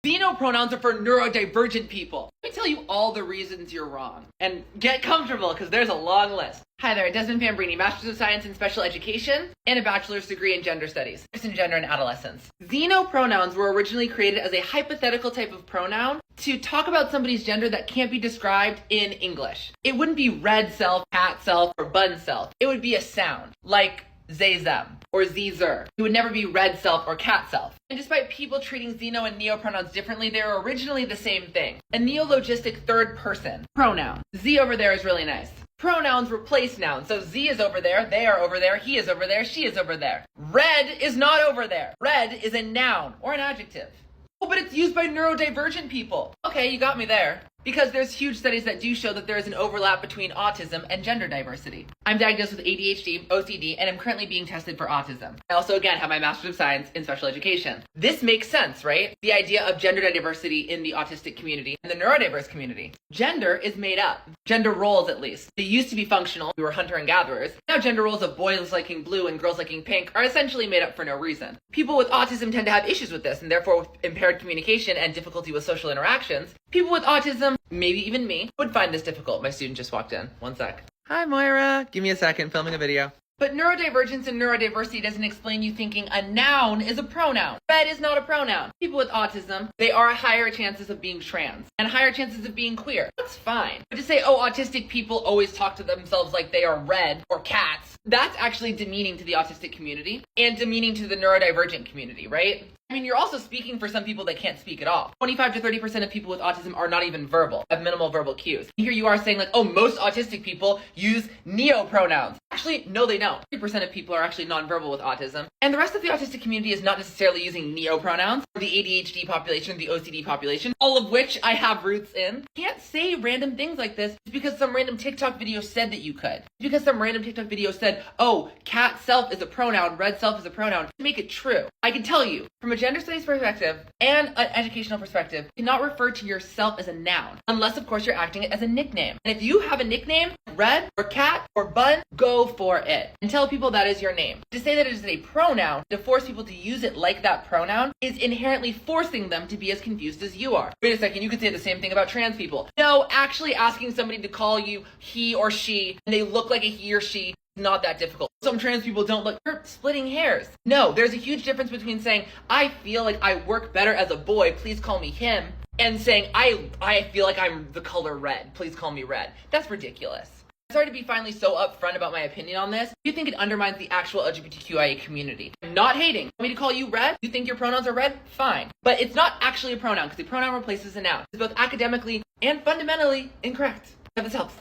Neopronouns are for neurodivergent people. Let me tell you all the reasons you're wrong. And get comfortable, because there's a long list. Hi there, Desmond Fambrini, Master's of Science in Special Education and a Bachelor's degree in Gender Studies, in Gender and Adolescence. Neopronouns were originally created as a hypothetical type of pronoun to talk about somebody's gender that can't be described in English. It wouldn't be red self, cat self, or bun self. It would be a sound, like zay them or zer. It would never be red self or cat self. And despite people treating xeno and neopronouns differently, they were originally the same thing. A neologistic third person pronoun. Z over there is really nice. Pronouns replace nouns. So Z is over there, they are over there, he is over there, she is over there. Red is not over there. Red is a noun or an adjective. Oh, but it's used by neurodivergent people. Okay, you got me there. Because there's huge studies that do show that there is an overlap between autism and gender diversity. I'm diagnosed with ADHD, OCD, and I'm currently being tested for autism. I also, again, have my Master's of Science in Special Education. This makes sense, right? The idea of gender diversity in the autistic community and the neurodiverse community. Gender is made up. Gender roles, at least. They used to be functional. We were hunter and gatherers. Now gender roles of boys liking blue and girls liking pink are essentially made up for no reason. People with autism tend to have issues with this, and therefore with impaired communication and difficulty with social interactions. People with autism, maybe even me, would find this difficult. My student just walked in. One sec. Hi, Moira. Give me a second. Filming a video. But neurodivergence and neurodiversity doesn't explain you thinking a noun is a pronoun. Red is not a pronoun. People with autism, they are higher chances of being trans and higher chances of being queer. That's fine. But to say, oh, autistic people always talk to themselves like they are red or cats, that's actually demeaning to the autistic community and demeaning to the neurodivergent community, right? I mean, you're also speaking for some people that can't speak at all. 25 to 30% of people with autism are not even verbal, have minimal verbal cues. Here you are saying like, oh, most autistic people use neopronouns. Actually, no, they don't. 30% of people are actually nonverbal with autism. And the rest of the autistic community is not necessarily using neopronouns. The ADHD population, the OCD population, all of which I have roots in. You can't say random things like this just because some random TikTok video said that you could. Just because some random TikTok video said, oh, cat self is a pronoun, red self is a pronoun, to make it true. I can tell you, from a gender studies perspective and an educational perspective, you cannot refer to yourself as a noun, unless of course you're acting it as a nickname. And if you have a nickname, red or cat or bun, go for it. And tell people that is your name. To say that it is a pronoun, to force people to use it like that pronoun, is inherently forcing them to be as confused as you are. Wait a second, you could say the same thing about trans people. No, actually asking somebody to call you he or she, and they look like a he or she, not that difficult. Some trans people don't look, you're splitting hairs. No, there's a huge difference between saying, I feel like I work better as a boy, please call me him, and saying, I feel like I'm the color red, please call me red. That's ridiculous. I'm sorry to be finally so upfront about my opinion on this. You think it undermines the actual LGBTQIA community. I'm not hating. Want me to call you red? You think your pronouns are red? Fine. But it's not actually a pronoun, because the pronoun replaces a noun. It's both academically and fundamentally incorrect. If this helps.